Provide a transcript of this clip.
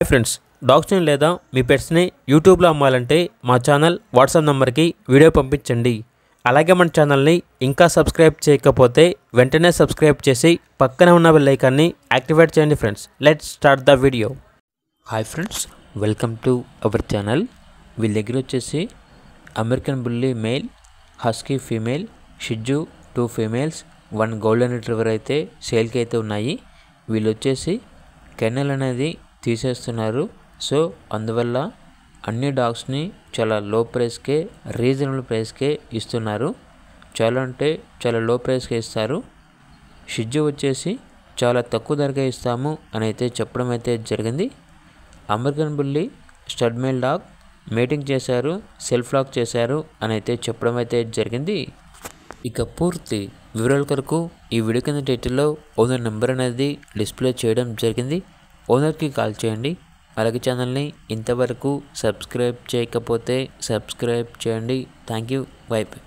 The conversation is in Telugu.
ఫ్రెండ్స్, డాగ్స్ని లేదా మీ పెట్స్ని యూట్యూబ్లో అమ్మాలంటే మా ఛానల్ వాట్సాప్ నెంబర్కి వీడియో పంపించండి. అలాగే మన ఛానల్ని ఇంకా సబ్స్క్రైబ్ చేయకపోతే వెంటనే సబ్స్క్రైబ్ చేసి పక్కనే ఉన్న బెల్ ఐకాన్ని యాక్టివేట్ చేయండి. Friends, let's start the video. Hi friends, welcome to our channel. వీళ్ళ దగ్గర వచ్చేసి American bully male, husky female, shih 2 females, 1 golden retriever అయితే సేల్కి అయితే ఉన్నాయి. వీళ్ళు వచ్చేసి కెన్నెల్ అనేది తీసేస్తున్నారు. సో అందువల్ల అన్ని డాగ్స్ని చాలా లో ప్రైస్కే, రీజనబుల్ ప్రైస్కే ఇస్తున్నారు. చాలా అంటే చాలా లో ప్రైస్కే ఇస్తారు. షిజ్జు వచ్చేసి చాలా తక్కువ ధరకే ఇస్తాము అని అయితే చెప్పడం అయితే జరిగింది. American bully stud male dog mating చేశారు, సెల్ఫ్ లాక్ చేశారు అని అయితే చెప్పడం అయితే జరిగింది. ఇక పూర్తి వివరాల కొరకు ఈ వీడియో కింద టైటిల్లో ఓనర్ నెంబర్ అనేది డిస్ప్లే చేయడం జరిగింది. ఓనర్కి కాల్ చేయండి. అలాగే ఛానల్ని ఇంతవరకు సబ్స్క్రైబ్ చేయకపోతే సబ్స్క్రైబ్ చేయండి. Thank you. By by.